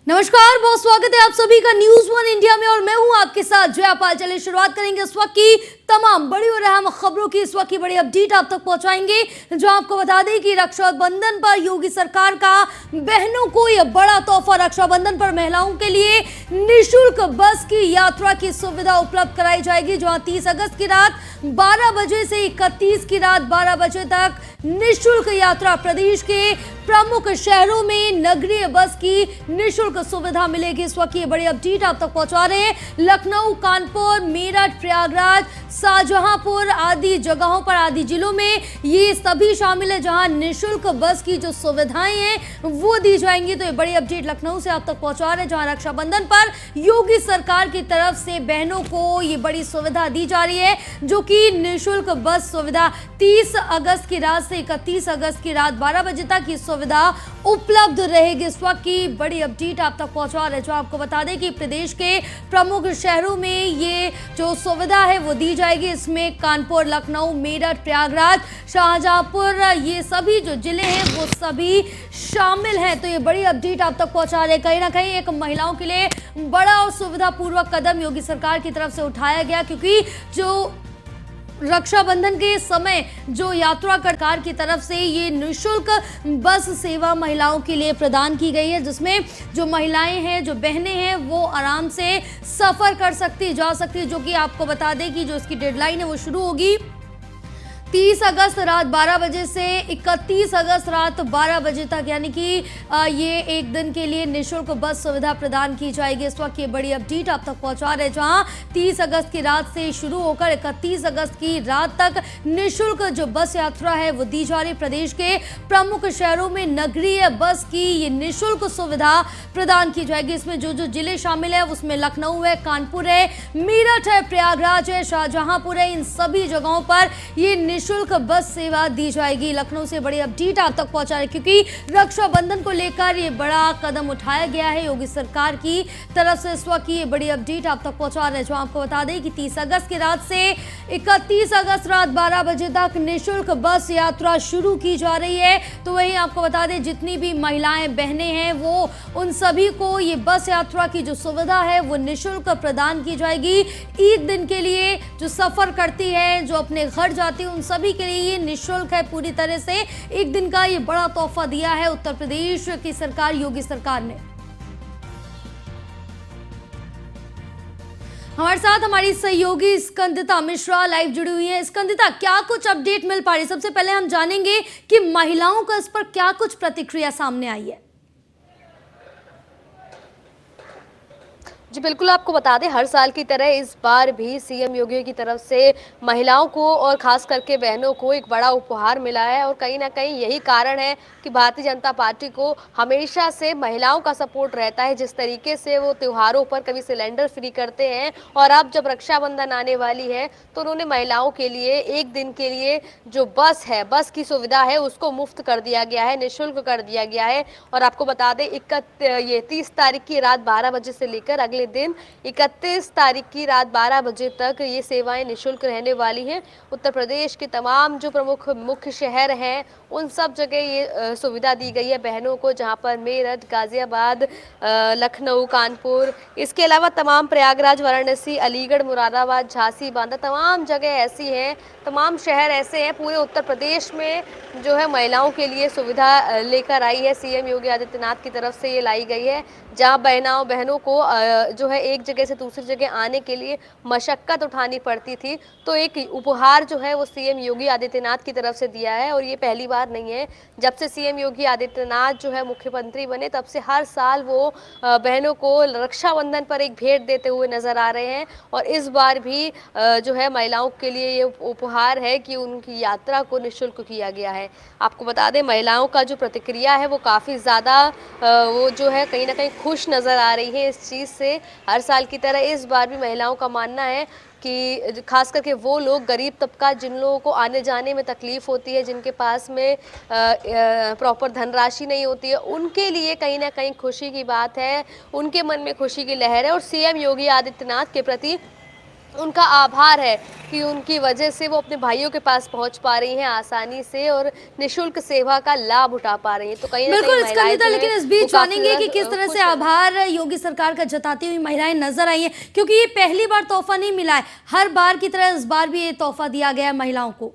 नमस्कार, बहुत स्वागत है आप सभी का न्यूज वन इंडिया में और मैं हूं आपके साथ जयापाल। चलिए शुरुआत करेंगे इस वक्त की तमाम बड़ी और अहम खबरों की। इस वक्त की बड़ी अपडेट आप तक पहुंचाएंगे, जो आपको बता दें कि रक्षाबंधन पर योगी सरकार का बहनों को यह बड़ा तोहफा। रक्षाबंधन पर महिलाओं के लिए निःशुल्क बस की यात्रा की सुविधा उपलब्ध कराई जाएगी, जहां 30 अगस्त की रात 12 बजे से 31 की रात 12 बजे तक निःशुल्क यात्रा। प्रदेश के प्रमुख शहरों में नगरीय बस की निःशुल्क सुविधा मिलेगी। इस वक्त ये बड़ी अपडेट आप तक पहुंचा रहे हैं। लखनऊ, कानपुर, मेरठ, प्रयागराज, शाहजहांपुर आदि जगहों पर, आदि जिलों में ये सभी शामिल है, जहां निःशुल्क बस की जो सुविधाएं हैं वो दी जाएंगी। तो ये बड़ी अपडेट लखनऊ से आप तक पहुंचा रहे हैं, जहां रक्षाबंधन पर योगी सरकार की तरफ से बहनों को ये बड़ी सुविधा दी जा रही है, जो कि निःशुल्क बस सुविधा 30 अगस्त की रात से 31 अगस्त की रात 12 बजे तक ये सुविधा उपलब्ध रहेगी। इस वक्त की बड़ी अपडेट आप तक पहुंचा रहे हैं, जो आपको बता दें कि प्रदेश के प्रमुख शहरों में ये जो सुविधा है वो दी जाएगी। इसमें कानपुर, लखनऊ, मेरठ, प्रयागराज, शाहजहांपुर, ये सभी जो जिले हैं वो सभी शामिल हैं। तो ये बड़ी अपडेट आप तक पहुंचा रहे हैं। कहीं ना कहीं एक महिलाओं के लिए बड़ा और सुविधापूर्वक कदम योगी सरकार की तरफ से उठाया गया, क्योंकि जो रक्षाबंधन के समय जो यात्रा सरकार की तरफ से ये निःशुल्क बस सेवा महिलाओं के लिए प्रदान की गई है, जिसमें जो महिलाएं हैं, जो बहनें हैं, वो आराम से सफर कर सकती, जा सकती, जो कि आपको बता दें कि जो इसकी डेडलाइन है वो शुरू होगी 30 अगस्त रात 12 बजे से 31 अगस्त रात 12 बजे तक, यानी कि ये एक दिन के लिए निःशुल्क बस सुविधा प्रदान की जाएगी। इस वक्त ये बड़ी अपडेट आप तक पहुंचा रहे हैं, जहां 30 अगस्त की रात से शुरू होकर 31 अगस्त की रात तक निःशुल्क जो बस यात्रा है वो दी जा रही। प्रदेश के प्रमुख शहरों में नगरीय बस की ये निःशुल्क सुविधा प्रदान की जाएगी। इसमें जो जो जिले शामिल है उसमें लखनऊ है, कानपुर है, मेरठ है, प्रयागराज है, शाहजहांपुर है, इन सभी जगहों पर ये निःशुल्क बस सेवा दी जाएगी। लखनऊ से बड़ी अपडेट आप तक पहुंचा रहे, क्योंकि रक्षाबंधन को लेकर ये बड़ा कदम उठाया गया है योगी सरकार की तरफ से। इस वक्त ये बड़ी अपडेट आप तक पहुंचा रहे हैं, जो आपको बता दें कि 30 अगस्त की रात से 31 अगस्त रात 12 बजे तक निःशुल्क बस यात्रा शुरू की जा रही है। तो वहीं आपको बता दें, जितनी भी महिलाएं, बहनें हैं, वो उन सभी को ये बस यात्रा की जो सुविधा है वो निःशुल्क प्रदान की जाएगी। एक दिन के लिए जो सफर करती है, जो अपने घर जाती है, उन सभी के लिए ये निःशुल्क है पूरी तरह से। एक दिन का ये बड़ा तोहफा दिया है उत्तर प्रदेश की सरकार, योगी सरकार ने। हमारे साथ हमारी सहयोगी स्कंदिता मिश्रा लाइव जुड़ी हुई है। स्कंदिता, क्या कुछ अपडेट मिल पा रही है? सबसे पहले हम जानेंगे कि महिलाओं का इस पर क्या कुछ प्रतिक्रिया सामने आई है। जी बिल्कुल, आपको बता दें, हर साल की तरह इस बार भी सीएम योगी की तरफ से महिलाओं को और खास करके बहनों को एक बड़ा उपहार मिला है। और कहीं ना कहीं यही कारण है कि भारतीय जनता पार्टी को हमेशा से महिलाओं का सपोर्ट रहता है। जिस तरीके से वो त्योहारों पर कभी सिलेंडर फ्री करते हैं, और अब जब रक्षाबंधन आने वाली है तो उन्होंने महिलाओं के लिए एक दिन के लिए जो बस है, बस की सुविधा है, उसको मुफ्त कर दिया गया है, निःशुल्क कर दिया गया है। और आपको बता दें, 30 तारीख की रात 12 बजे से लेकर अगले दिन 31 तारीख की रात 12 बजे तक ये सेवाएं निःशुल्क रहने वाली हैं। उत्तर प्रदेश के तमाम जो प्रमुख मुख्य शहर हैं उन सब जगह ये सुविधा दी गई है बहनों को, जहां पर मेरठ, गाजियाबाद, लखनऊ, कानपुर, इसके अलावा तमाम प्रयागराज, वाराणसी, अलीगढ़, मुरादाबाद, झांसी, बांदा, तमाम जगह ऐसी हैं, तमाम शहर ऐसे हैं पूरे उत्तर प्रदेश में जो है महिलाओं के लिए सुविधा लेकर आई है सीएम योगी आदित्यनाथ की तरफ से। ये लाई गई है जहां बहनों को जो है एक जगह से दूसरी जगह आने के लिए मशक्कत उठानी पड़ती थी। तो एक उपहार जो है वो सीएम योगी आदित्यनाथ की तरफ से दिया है। और ये पहली बार नहीं है, जब से सीएम योगी आदित्यनाथ जो है मुख्यमंत्री बने तब से हर साल वो बहनों को रक्षाबंधन पर एक भेंट देते हुए नजर आ रहे हैं। और इस बार भी जो है महिलाओं के लिए ये उपहार है कि उनकी यात्रा को निःशुल्क किया गया है। आपको बता दें, महिलाओं का जो प्रतिक्रिया है वो काफ़ी ज़्यादा वो जो है कहीं ना कहीं खुश नज़र आ रही है इस चीज़ से। हर साल की तरह इस बार भी महिलाओं का मानना है कि खास करके वो लोग, गरीब तबका, जिन लोगों को आने जाने में तकलीफ होती है, जिनके पास में प्रॉपर धनराशि नहीं होती है, उनके लिए कहीं ना कहीं खुशी की बात है, उनके मन में खुशी की लहर है। और सीएम योगी आदित्यनाथ के प्रति उनका आभार है कि उनकी वजह से वो अपने भाइयों के पास पहुंच पा रही हैं आसानी से और निःशुल्क सेवा का लाभ उठा पा रही हैं। तो कहीं ना कहीं बिल्कुल महिलाएं स्कंदिता, जो लेकिन है इस वो बीच काफी जानेंगे कि किस ज्यादा तरह से खुश हैं। आभार योगी सरकार का जताती हुई महिलाएं नजर आई हैं, क्योंकि ये पहली बार तोहफा नहीं मिला है, हर बार की तरह इस बार भी ये तोहफा दिया गया है महिलाओं को।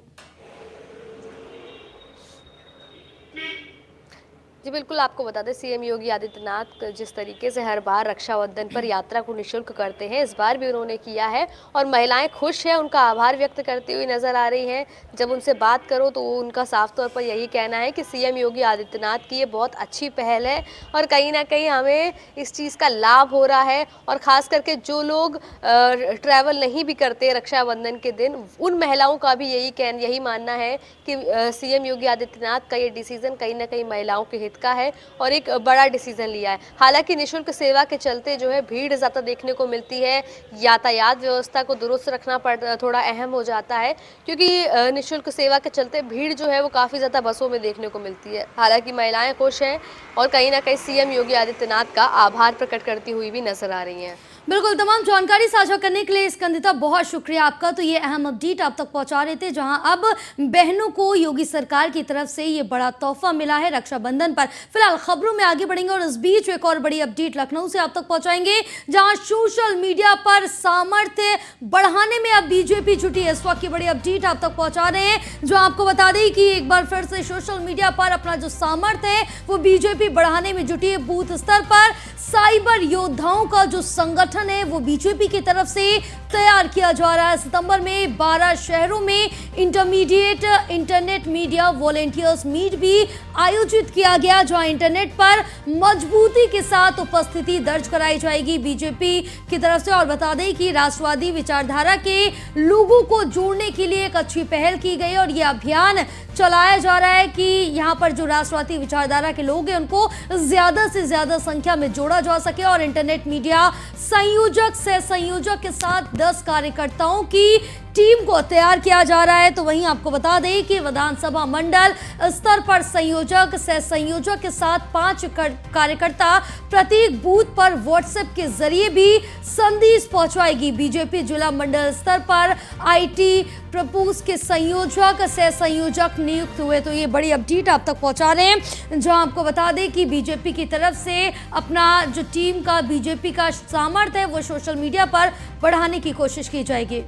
जी बिल्कुल, आपको बता दें सीएम योगी आदित्यनाथ जिस तरीके से हर बार रक्षाबंधन पर यात्रा को निःशुल्क करते हैं, इस बार भी उन्होंने किया है और महिलाएं खुश हैं, उनका आभार व्यक्त करती हुई नजर आ रही हैं। जब उनसे बात करो तो उनका साफ तौर पर यही कहना है कि सीएम योगी आदित्यनाथ की ये बहुत अच्छी पहल है और कहीं ना कहीं हमें इस चीज़ का लाभ हो रहा है। और ख़ास करके जो लोग ट्रैवल नहीं भी करते रक्षाबंधन के दिन, उन महिलाओं का भी यही मानना है कि सीएम योगी आदित्यनाथ का ये डिसीजन कहीं ना कहीं महिलाओं के हित का है और एक बड़ा डिसीजन लिया है। हालांकि निःशुल्क सेवा के चलते जो है भीड़ ज़्यादा देखने को मिलती है, यातायात व्यवस्था को दुरुस्त रखना थोड़ा अहम हो जाता है, क्योंकि निःशुल्क सेवा के चलते भीड़ जो है वो काफ़ी ज़्यादा बसों में देखने को मिलती है। हालांकि महिलाएं खुश हैं और कहीं ना कहीं सीएम योगी आदित्यनाथ का आभार प्रकट करती हुई भी नजर आ रही हैं। बिल्कुल, तमाम जानकारी साझा करने के लिए स्कंदिता बहुत शुक्रिया आपका। तो ये अहम अपडेट आप तक पहुंचा रहे थे, जहां अब बहनों को योगी सरकार की तरफ से ये बड़ा तोहफा मिला है रक्षाबंधन पर। फिलहाल खबरों में आगे बढ़ेंगे और इस बीच एक और बड़ी अपडेट लखनऊ से आप तक पहुंचाएंगे, जहां सोशल मीडिया पर सामर्थ्य बढ़ाने में अब बीजेपी जुटी है। इस वक्त की बड़ी अपडेट आप तक पहुंचा रहे हैं, जो आपको बता दें कि एक बार फिर से सोशल मीडिया पर अपना जो सामर्थ्य है वो बीजेपी बढ़ाने में जुटी है। बूथ स्तर पर साइबर योद्धाओं का जो संगठन है वो बीजेपी की तरफ से तैयार किया जा रहा है। सितंबर में 12 शहरों में intermediate internet media volunteers meet भी आयोजित किया गया, जहां इंटरनेट पर मजबूती के साथ उपस्थिति दर्ज कराई जाएगी बीजेपी की तरफ से। और बता दें कि राष्ट्रवादी विचारधारा के लोगों को जोड़ने के लिए एक अच्छी पहल की गई और यह अभियान चलाया जा रहा है कि यहां पर जो राष्ट्रवादी विचारधारा के लोग हैं उनको ज्यादा से ज्यादा संख्या में जोड़ा जा सके। और इंटरनेट मीडिया संयोजक सह संयोजक के साथ 10 कार्यकर्ताओं की टीम को तैयार किया जा रहा है। तो वहीं आपको बता दें कि विधानसभा मंडल स्तर पर संयोजक सह संयोजक के साथ 5 कार्यकर्ता प्रत्येक बूथ पर व्हाट्सएप के जरिए भी संदेश पहुंचवाएगी। बीजेपी जिला मंडल स्तर पर आईटी प्रपोज के संयोजक सह संयोजक नियुक्त हुए। तो ये बड़ी अपडेट आप तक पहुंचा रहे हैं, जहां आपको बता दें कि बीजेपी की तरफ से अपना जो टीम का बीजेपी का सामर्थ्य है वो सोशल मीडिया पर बढ़ाने की कोशिश की जाएगी।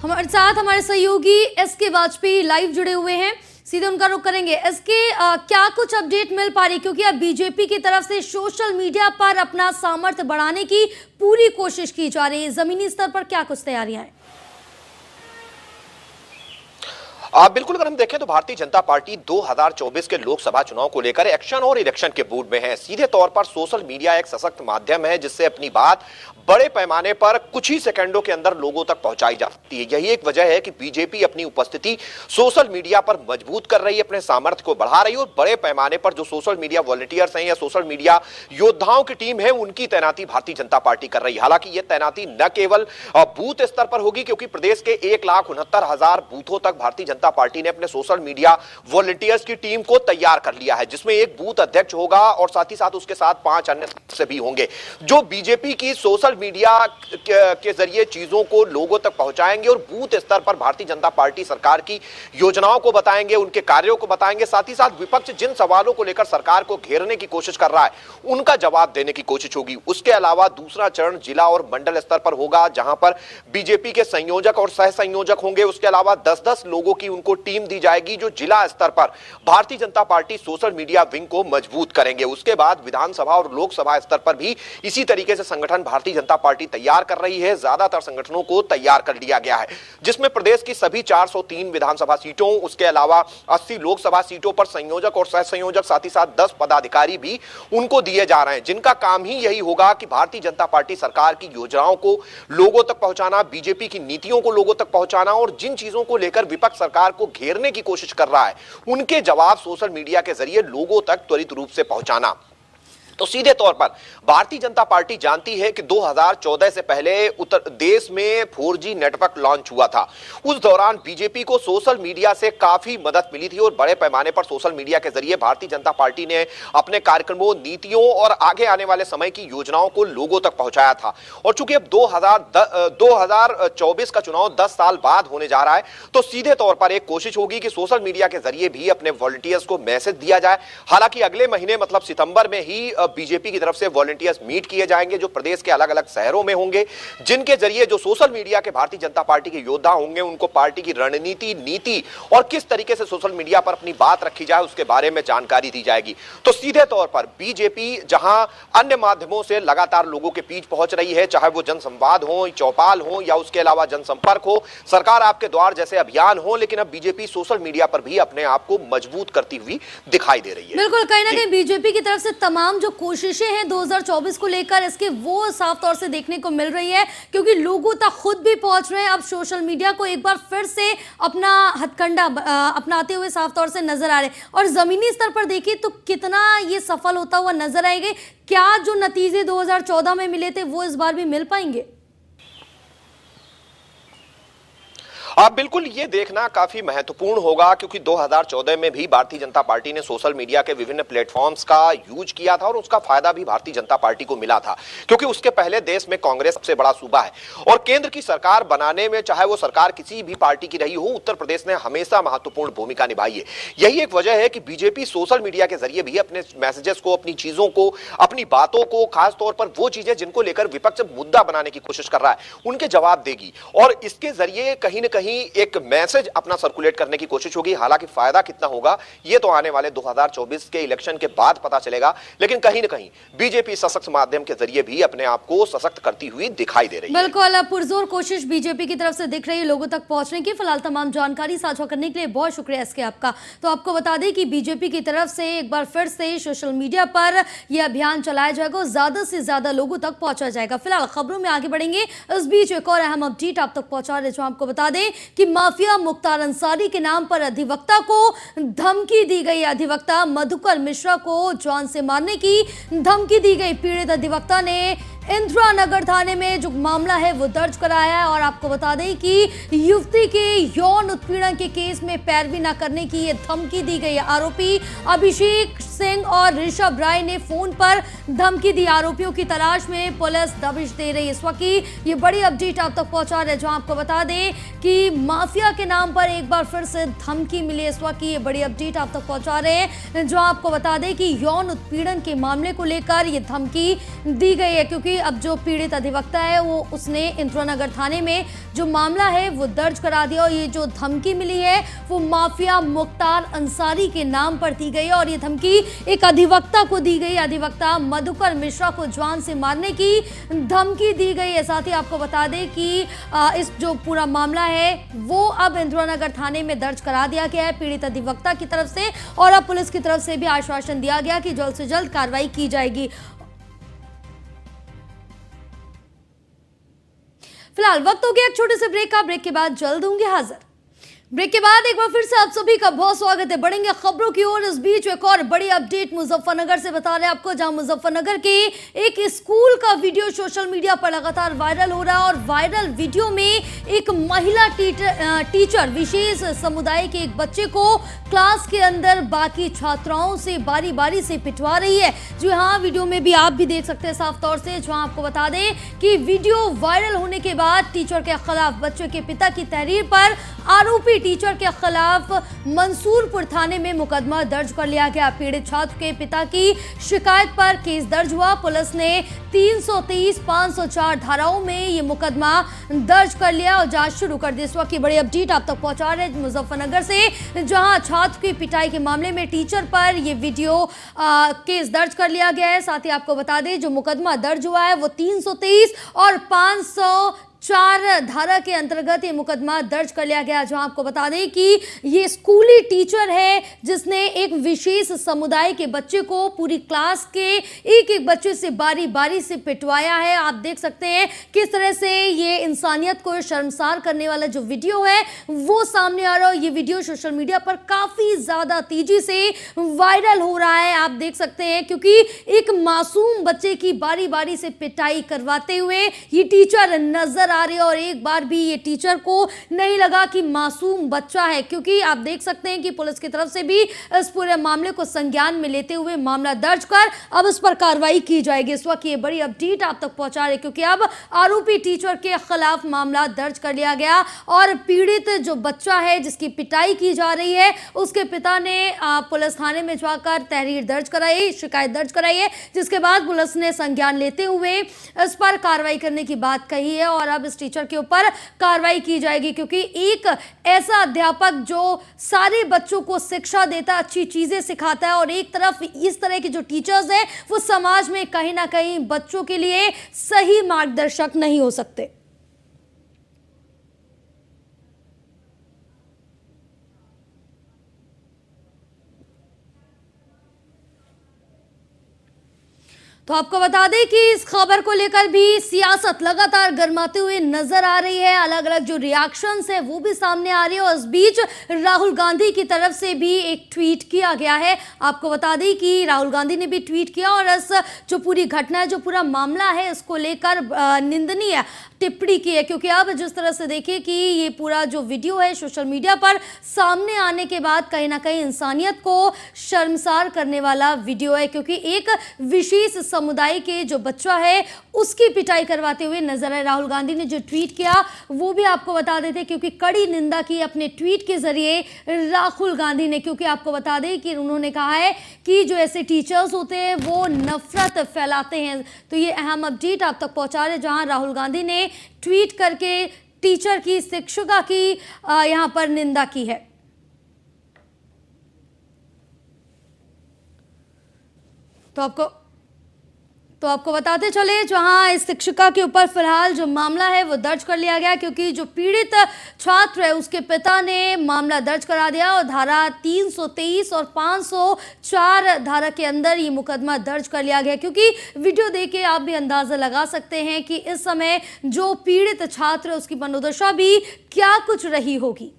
हमारे साथ हमारे सहयोगी एसके वाजपेयी लाइव जुड़े हुए हैं, सीधे उनका रुख करेंगे। एसके, क्या कुछ अपडेट मिल पा रही, क्योंकि अब बीजेपी की तरफ से सोशल मीडिया पर अपना सामर्थ्य बढ़ाने की पूरी कोशिश की जा रही है, जमीनी स्तर पर क्या कुछ तैयारियां हैं? बिल्कुल, अगर हम देखें तो भारतीय जनता पार्टी 2024 के लोकसभा चुनाव को लेकर एक्शन और इलेक्शन के मूड में है। सीधे तौर पर सोशल मीडिया एक सशक्त माध्यम है जिससे अपनी बात बड़े पैमाने पर कुछ ही सेकंडों के अंदर लोगों तक पहुंचाई जा सकती है। यही एक वजह है कि बीजेपी अपनी उपस्थिति सोशल मीडिया पर मजबूत कर रही है, अपने सामर्थ्य को बढ़ा रही है और बड़े पैमाने पर जो सोशल मीडिया वॉलंटियर्स हैं या सोशल मीडिया योद्धाओं की टीम है उनकी तैनाती भारतीय जनता पार्टी कर रही है। हालांकि यह तैनाती न केवल बूथ स्तर पर होगी, क्योंकि प्रदेश के 1,69,000 बूथों तक भारतीय जनता पार्टी ने अपने सोशल मीडिया वॉलंटियर्स की टीम को तैयार कर लिया है, जिसमें एक बूथ अध्यक्ष होगा और साथ ही साथ उसके साथ 5 अन्य सदस्य भी होंगे, जो बीजेपी की सोशल मीडिया के जरिए चीजों को लोगों तक पहुंचाएंगे और बूथ स्तर पर भारतीय जनता पार्टी सरकार की योजनाओं को बताएंगे, उनके कार्यों को बताएंगे। साथ ही साथ विपक्ष जिन सवालों को लेकर सरकार को घेरने की कोशिश कर रहा है उनका जवाब देने की कोशिश होगी। उसके अलावा दूसरा चरण जिला और मंडल स्तर पर होगा, जहां पर बीजेपी के संयोजक और सह संयोजक होंगे। उसके अलावा 10-10 लोगों की उनको टीम दी जाएगी जो जिला स्तर पर Bharatiya Janata party social media wing को मजबूत करेंगे। उसके बाद विधानसभा और लोकसभा स्तर पर भी इसी तरीके से संगठन भारतीय जनता पार्टी तैयार कर रही है। ज्यादातर संगठनों को तैयार कर लिया गया है, जिसमें प्रदेश की सभी 403 विधानसभा सीटों, उसके अलावा 80 लोकसभा सीटों पर संयोजक और सह संयोजक, साथ ही साथ 10 पदाधिकारी भी उनको दिए जा रहे हैं, जिनका काम ही यही होगा कि भारतीय जनता पार्टी सरकार की योजनाओं को लोगों तक पहुंचाना, बीजेपी की नीतियों को लोगों तक पहुंचाना और जिन चीजों को लेकर विपक्ष सरकार को घेरने की कोशिश कर रहा है उनके जवाब सोशल मीडिया के जरिए लोगों तक त्वरित रूप से पहुंचाना। तो सीधे तौर पर भारतीय जनता पार्टी जानती है कि 2014 से पहले उत्तर देश में 4G नेटवर्क लॉन्च हुआ था। उस दौरान बीजेपी को सोशल मीडिया से काफी मदद मिली थी और बड़े पैमाने पर सोशल मीडिया के जरिए भारतीय जनता पार्टी ने अपने कार्यक्रमों, नीतियों और आगे आने वाले समय की योजनाओं को लोगों तक पहुंचाया था। और चूंकि अब 2024 का चुनाव 10 साल बाद होने जा रहा है, तो सीधे तौर पर एक कोशिश होगी कि सोशल मीडिया के जरिए भी अपने वॉलंटियर्स को मैसेज दिया जाए। हालांकि अगले महीने मतलब सितंबर में ही बीजेपी की तरफ से वॉलंटियर्स मीट किए जाएंगे जो प्रदेश के अलग अलग शहरों में होंगे, जिनके जरिए जो सोशल मीडिया के भारतीय जनता पार्टी के योद्धा होंगे उनको पार्टी की रणनीति, नीति और किस तरीके से सोशल मीडिया पर अपनी बात रखी जाए उसके बारे में जानकारी दी जाएगी। तो सीधे तौर पर बीजेपी जहां अन्य माध्यमों से लगातार लोगों के बीच पहुंच रही है, चाहे वो जनसंवाद हो, चौपाल हो या उसके अलावा जनसंपर्क हो, सरकार आपके द्वार जैसे अभियान हो, लेकिन अब बीजेपी सोशल मीडिया पर भी अपने आप को मजबूत करती हुई दिखाई दे रही है। बिल्कुल, कहीं ना कहीं बीजेपी की तरफ से तमाम जो कोशिशें हैं 2024 को लेकर, इसके वो साफ तौर से देखने को मिल रही है, क्योंकि लोगों तक खुद भी पहुंच रहे हैं। अब सोशल मीडिया को एक बार फिर से अपना हथकंडा अपनाते हुए साफ तौर से नजर आ रहे हैं। और जमीनी स्तर पर देखिए तो कितना ये सफल होता हुआ नजर आएंगे। क्या जो नतीजे 2014 में मिले थे वो इस बार भी मिल पाएंगे? बिल्कुल, ये देखना काफी महत्वपूर्ण होगा, क्योंकि 2014 में भी भारतीय जनता पार्टी ने सोशल मीडिया के विभिन्न प्लेटफॉर्म्स का यूज किया था और उसका फायदा भी भारतीय जनता पार्टी को मिला था, क्योंकि उसके पहले देश में कांग्रेस सबसे बड़ा सूबा है और केंद्र की सरकार बनाने में, चाहे वो सरकार किसी भी पार्टी की रही हो, उत्तर प्रदेश ने हमेशा महत्वपूर्ण भूमिका निभाई है। यही एक वजह है कि बीजेपी सोशल मीडिया के जरिए भी अपने मैसेजेस को, अपनी चीजों को, अपनी बातों को, खासतौर पर वो चीजें जिनको लेकर विपक्ष मुद्दा बनाने की कोशिश कर रहा है, उनके जवाब देगी और इसके जरिए कहीं ना कहीं एक मैसेज अपना सर्कुलेट करने की कोशिश होगी। हालांकि फायदा कितना होगा ये तो आने वाले 2024 के इलेक्शन के बाद पता चलेगा, लेकिन कहीं ना कहीं बीजेपी सशक्त माध्यम के जरिए भी अपने आप को सशक्त करती हुई दिखाई दे रही है। बिल्कुल, पुरजोर कोशिश बीजेपी की तरफ से दिख रही है लोगों तक पहुंचने की। फिलहाल तमाम जानकारी साझा करने के लिए बहुत शुक्रिया इसके आपका। तो आपको बता दें कि बीजेपी की तरफ से एक बार फिर से सोशल मीडिया पर यह अभियान चलाया जाएगा और ज्यादा से ज्यादा लोगों तक पहुंचा जाएगा। फिलहाल खबरों में आगे बढ़ेंगे, इस बीच एक और अहम अपडेट आप तक पहुंचा रहे, जो आपको बता दें कि माफिया मुख्तार अंसारी के नाम पर अधिवक्ता को धमकी दी गई। अधिवक्ता मधुकर मिश्रा को जान से मारने की धमकी दी गई। पीड़ित अधिवक्ता ने इंदिरा नगर थाने में जो मामला है वो दर्ज कराया है और आपको बता दें कि युवती के यौन उत्पीड़न के केस में पैरवी न करने की ये धमकी दी गई है। आरोपी अभिषेक सिंह और ऋषभ राय ने फोन पर धमकी दी। आरोपियों की तलाश में पुलिस दबिश दे रही है। इस वक्त की ये बड़ी अपडेट आप तक पहुंचा रहे, जो आपको बता दें कि माफिया के नाम पर एक बार फिर से धमकी मिली। इस वक्त की ये बड़ी अपडेट आप तक पहुंचा रहे हैं, जो आपको बता दें कि यौन उत्पीड़न के मामले को लेकर ये धमकी दी गई है, क्योंकि अब जो पीड़ित अधिवक्ता है वो उसने इंदिरा नगर थाने में जो मामला है वो दर्ज करा दिया और ये जो धमकी मिली है वो माफिया मुख्तार अंसारी के नाम पर दी गई है और ये धमकी एक अधिवक्ता को दी गई। अधिवक्ता मधुकर मिश्रा को जान से मारने की धमकी दी गई है। साथ ही आपको बता दें कि इस जो पूरा मामला है वो अब इंदिरा नगर थाने में दर्ज करा दिया गया है पीड़ित अधिवक्ता की तरफ से, और अब पुलिस की तरफ से भी आश्वासन दिया गया कि जल्द से जल्द कार्रवाई की जाएगी। फिलहाल वक्त हो गया एक छोटे से ब्रेक का। ब्रेक के बाद जल्द होंगे हाजिर। ब्रेक के बाद एक बार फिर से आप सभी का बहुत स्वागत है। बढ़ेंगे खबरों की ओर। इस बीच एक और बड़ी अपडेट मुजफ्फरनगर से बता रहे हैं आपको, जहां मुजफ्फरनगर के एक स्कूल का वीडियो सोशल मीडिया पर लगातार वायरल हो रहा है और वायरल वीडियो में एक महिला टीचर विशेष समुदाय के एक बच्चे को क्लास के अंदर बाकी छात्राओं से बारी बारी से पिटवा रही है। जी हाँ, वीडियो में भी आप भी देख सकते हैं साफ तौर से। जहां आपको बता दें कि वीडियो वायरल होने के बाद टीचर के खिलाफ बच्चे के पिता की तहरीर पर आरोपी टीचर के खिलाफ मंसूरपुर थाने में मुकदमा दर्ज कर लिया गया। पीड़ित छात्र के पिता की शिकायत पर केस दर्ज हुआ। पुलिस ने 330, 504 धाराओं में ये मुकदमा दर्ज कर लिया और जांच शुरू कर दी। इस वक्त की बड़ी अपडेट आप तक पहुंचा रहे हैं मुजफ्फरनगर से, जहां छात्र की पिटाई के मामले में टीचर पर ये वीडियो केस दर्ज कर लिया गया है। साथ ही आपको बता दें जो मुकदमा दर्ज हुआ है वो 323 और 504 4 धारा के अंतर्गत ये मुकदमा दर्ज कर लिया गया, जहां आपको बता दें कि ये स्कूली टीचर है जिसने एक विशेष समुदाय के बच्चे को पूरी क्लास के एक एक बच्चे से बारी बारी से पिटवाया है। आप देख सकते हैं किस तरह से ये इंसानियत को शर्मसार करने वाला जो वीडियो है वो सामने आ रहा है। ये वीडियो सोशल मीडिया पर काफी ज्यादा तेजी से वायरल हो रहा है, आप देख सकते हैं, क्योंकि एक मासूम बच्चे की बारी बारी से पिटाई करवाते हुए ये टीचर नजर आ रही है। और एक बार भी ये टीचर को नहीं लगा कि मासूम बच्चा है, क्योंकि आप देख सकते हैं कि पुलिस की तरफ से भी इस पूरे मामले को संज्ञान में लेते हुए मामला दर्ज कर अब इस पर कार्रवाई की जाएगी। इस वक्त ये बड़ी अपडेट आप तक पहुंचा रहे, क्योंकि अब आरोपी टीचर के खिलाफ मामला दर्ज कर लिया गया और पीड़ित जो बच्चा है जिसकी पिटाई की जा रही है उसके पिता ने पुलिस थाने में जाकर तहरीर दर्ज कराई, शिकायत दर्ज कराई है, जिसके बाद पुलिस ने संज्ञान लेते हुए इस पर कार्रवाई करने की बात कही है। और अब इस टीचर के ऊपर कार्रवाई की जाएगी, क्योंकि एक ऐसा अध्यापक जो सारे बच्चों को शिक्षा देता, अच्छी चीजें सिखाता है, और एक तरफ इस तरह के जो टीचर्स हैं वो समाज में कहीं ना कहीं बच्चों के लिए सही मार्गदर्शक नहीं हो सकते। तो आपको बता दें कि इस खबर को लेकर भी सियासत लगातार गर्माते हुए नजर आ रही है। अलग अलग जो रिएक्शंस है वो भी सामने आ रही है, और इस बीच राहुल गांधी की तरफ से भी एक ट्वीट किया गया है। आपको बता दें कि राहुल गांधी ने भी ट्वीट किया और इस जो पूरी घटना है, जो पूरा मामला है, इसको लेकर निंदनीय टिप्पणी की है, क्योंकि अब जिस तरह से देखिए कि ये पूरा जो वीडियो है सोशल मीडिया पर सामने आने के बाद कहीं ना कहीं इंसानियत को शर्मसार करने वाला वीडियो है, क्योंकि एक विशेष समुदाय के जो बच्चा है उसकी पिटाई करवाते हुए नजर आए। राहुल गांधी ने जो ट्वीट किया वो भी आपको बता देते, क्योंकि कड़ी निंदा की अपने ट्वीट के जरिए राहुल गांधी ने, क्योंकि आपको बता दें कि उन्होंने कहा है कि जो ऐसे टीचर्स होते हैं वो नफरत फैलाते हैं। तो ये अहम अपडेट आप तक पहुंचा रहे, जहां राहुल गांधी ने ट्वीट करके टीचर की, शिक्षिका की यहां पर निंदा की है। तो आपको बताते चले, जहां इस शिक्षिका के ऊपर फिलहाल जो मामला है वो दर्ज कर लिया गया, क्योंकि जो पीड़ित छात्र है उसके पिता ने मामला दर्ज करा दिया और धारा 323 और 504 धारा के अंदर ये मुकदमा दर्ज कर लिया गया। क्योंकि वीडियो देख के आप भी अंदाजा लगा सकते हैं कि इस समय जो पीड़ित छात्र है उसकी मनोदशा भी क्या कुछ रही होगी।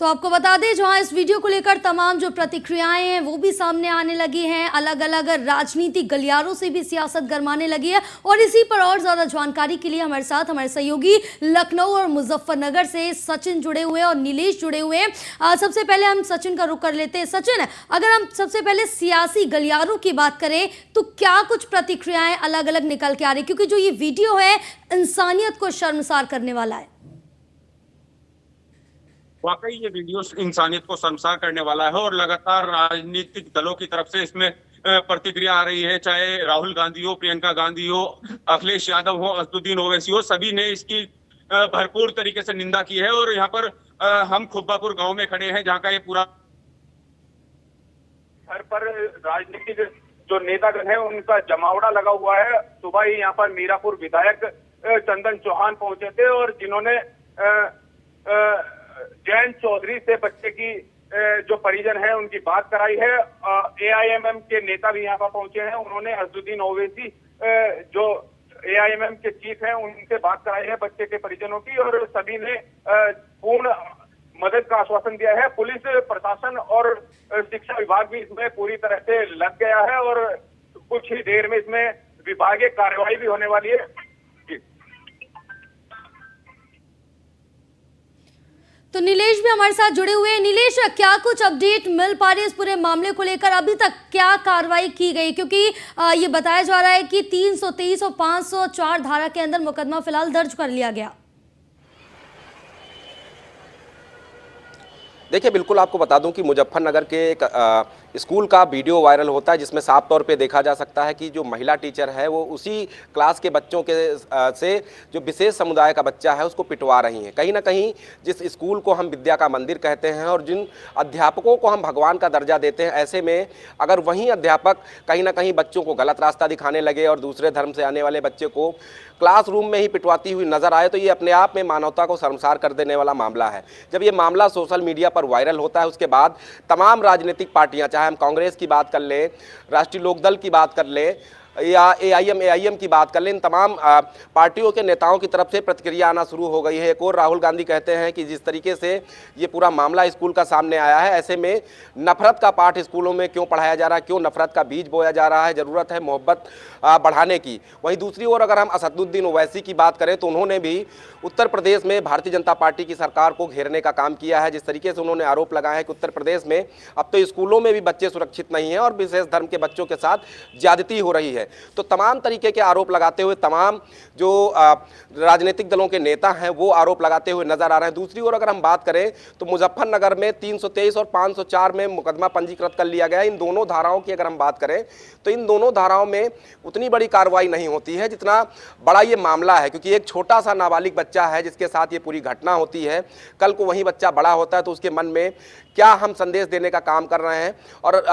तो आपको बता दें, जहां इस वीडियो को लेकर तमाम जो प्रतिक्रियाएं हैं वो भी सामने आने लगी हैं, अलग अलग राजनीतिक गलियारों से भी सियासत गरमाने लगी है। और इसी पर और ज़्यादा जानकारी के लिए हमारे साथ हमारे सहयोगी लखनऊ और मुजफ्फरनगर से सचिन जुड़े हुए हैं और नीलेश जुड़े हुए हैं। सबसे पहले हम सचिन का रुख कर लेते हैं। सचिन, अगर हम सबसे पहले सियासी गलियारों की बात करें तो क्या कुछ प्रतिक्रियाएं अलग अलग निकल के आ रही, क्योंकि जो ये वीडियो है इंसानियत को शर्मसार करने वाला है। वाकई ये वीडियो इंसानियत को शर्मसार करने वाला है और लगातार राजनीतिक दलों की तरफ से इसमें प्रतिक्रिया आ रही है, चाहे राहुल गांधी हो, प्रियंका गांधी हो, अखिलेश यादव हो, असदुद्दीन ओवैसी हो, सभी ने इसकी भरपूर तरीके से निंदा की है। और यहाँ पर हम खुब्बापुर गांव में खड़े हैं, जहाँ का ये पूरा घर पर राजनीतिक जो नेतागण है उनका जमावड़ा लगा हुआ है। सुबह ही यहाँ पर मीरापुर विधायक चंदन चौहान पहुंचे थे और जिन्होंने जैन चौधरी से बच्चे की जो परिजन है उनकी बात कराई है। AIMM के नेता भी यहाँ पर पहुंचे हैं, उन्होंने असदुद्दीन ओवैसी जो AIMM के चीफ हैं उनसे बात कराई है बच्चे के परिजनों की, और सभी ने पूर्ण मदद का आश्वासन दिया है। पुलिस प्रशासन और शिक्षा विभाग भी इसमें पूरी तरह से लग गया है और कुछ ही देर में इसमें विभागीय कार्रवाई भी होने वाली है। तो नीलेश भी हमारे साथ जुड़े हुए हैं। नीलेश, क्या कुछ अपडेट मिल पा रही है इस पूरे मामले को लेकर? अभी तक क्या कार्रवाई की गई, क्योंकि ये बताया जा रहा है कि 323 और 504 धारा के अंदर मुकदमा फिलहाल दर्ज कर लिया गया। देखिए, बिल्कुल आपको बता दूं कि मुजफ्फरनगर के स्कूल का वीडियो वायरल होता है जिसमें साफ तौर पे देखा जा सकता है कि जो महिला टीचर है वो उसी क्लास के बच्चों के से जो विशेष समुदाय का बच्चा है उसको पिटवा रही हैं। कहीं ना कहीं जिस स्कूल को हम विद्या का मंदिर कहते हैं और जिन अध्यापकों को हम भगवान का दर्जा देते हैं, ऐसे में अगर वहीं अध्यापक कहीं ना कहीं बच्चों को गलत रास्ता दिखाने लगे और दूसरे धर्म से आने वाले बच्चे को क्लासरूम में ही पिटवाती हुई नजर आए तो ये अपने आप में मानवता को शर्मसार कर देने वाला मामला है। जब ये मामला सोशल मीडिया पर वायरल होता है उसके बाद तमाम राजनीतिक पार्टियां, चाहे हम कांग्रेस की बात कर लें, राष्ट्रीय लोकदल की बात कर लें या एआईएम की बात कर लें, इन तमाम पार्टियों के नेताओं की तरफ से प्रतिक्रिया आना शुरू हो गई है। एक और राहुल गांधी कहते हैं कि जिस तरीके से ये पूरा मामला स्कूल का सामने आया है, ऐसे में नफरत का पाठ स्कूलों में क्यों पढ़ाया जा रहा है, क्यों नफरत का बीज बोया जा रहा है, ज़रूरत है मोहब्बत बढ़ाने की। वहीं दूसरी ओर अगर हम असदुद्दीन ओवैसी की बात करें तो उन्होंने भी उत्तर प्रदेश में भारतीय जनता पार्टी की सरकार को घेरने का काम किया है। जिस तरीके से उन्होंने आरोप लगाया है कि उत्तर प्रदेश में अब तो स्कूलों में भी बच्चे सुरक्षित नहीं हैं और विशेष धर्म के बच्चों के साथ ज्यादती हो रही है। तो तमाम तरीके के आरोप लगाते हुए तमाम जो राजनीतिक दलों के नेता हैं वो आरोप लगाते हुए नजर आ रहे हैं। दूसरी ओर अगर हम बात करें तो मुजफ्फरनगर में 323 और 504 में मुकदमा पंजीकृत कर लिया गया है। इन दोनों धाराओं की अगर हम बात करें तो इन दोनों धाराओं में उतनी बड़ी कार्रवाई नहीं होती है जितना बड़ा ये मामला है, क्योंकि एक छोटा सा नाबालिग बच्चा है जिसके साथ ये पूरी घटना होती है। कल को वही बच्चा बड़ा होता है तो उसके मन में क्या हम संदेश देने का काम कर रहे हैं। और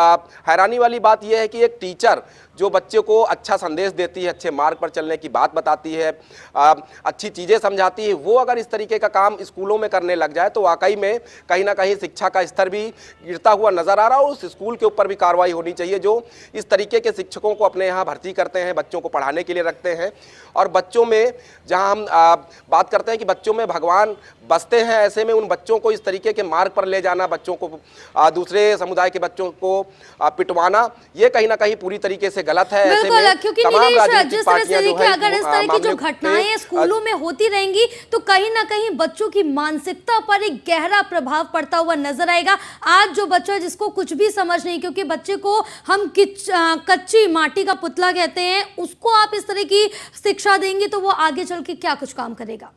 हैरानी वाली बात यह है कि एक टीचर जो बच्चे को अच्छा संदेश देती है, अच्छे मार्ग पर चलने की बात बताती है, अच्छी चीज़ें समझाती है, वो अगर इस तरीके का काम स्कूलों में करने लग जाए तो वाकई में कहीं ना कहीं शिक्षा का स्तर भी गिरता हुआ नजर आ रहा है। और उस स्कूल के ऊपर भी कार्रवाई होनी चाहिए जो इस तरीके के शिक्षकों को अपने यहाँ भर्ती करते हैं, बच्चों को पढ़ाने के लिए रखते हैं। और बच्चों में जहाँ हम बात करते हैं कि बच्चों में भगवान बसते हैं, ऐसे में उन बच्चों को इस तरीके के मार्ग पर ले जाना, बच्चों को दूसरे समुदाय के बच्चों को पिटवाना, ये कहीं ना कहीं पूरी तरीके से गलत है। ऐसे में क्योंकि जिस तरह से देखिए अगर इस तरह की जो घटनाएं स्कूलों में होती रहेंगी तो कहीं ना कहीं बच्चों की मानसिकता पर एक गहरा प्रभाव पड़ता हुआ नजर आएगा। आज जो बच्चा है जिसको कुछ भी समझ नहीं, क्योंकि बच्चे को हम कच्ची माटी का पुतला कहते हैं, उसको आप इस तरह की शिक्षा देंगे तो वो आगे चल के क्या कुछ काम करेगा।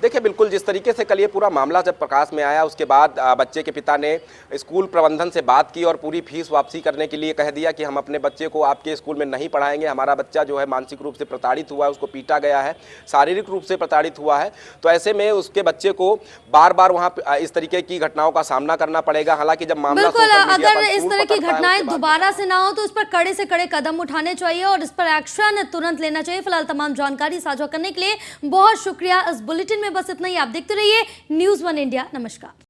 देखिए बिल्कुल जिस तरीके से कल ये पूरा मामला जब प्रकाश में आया उसके बाद बच्चे के पिता ने स्कूल प्रबंधन से बात की और पूरी फीस वापसी करने के लिए कह दिया कि हम अपने बच्चे को आपके स्कूल में नहीं पढ़ाएंगे। हमारा बच्चा जो है मानसिक रूप से प्रताड़ित हुआ है, उसको पीटा गया है, शारीरिक रूप से प्रताड़ित हुआ है। तो ऐसे में उसके बच्चे को बार बार वहाँ इस तरीके की घटनाओं का सामना करना पड़ेगा। हालांकि जब मामला अगर इस तरह की घटनाएं दोबारा से ना हो तो इस पर कड़े से कड़े कदम उठाने चाहिए और इस पर एक्शन तुरंत लेना चाहिए। फिलहाल तमाम जानकारी साझा करने के लिए बहुत शुक्रिया। इस बुलेटिन में बस इतना ही। आप देखते रहिए न्यूज़ 1 इंडिया। नमस्कार।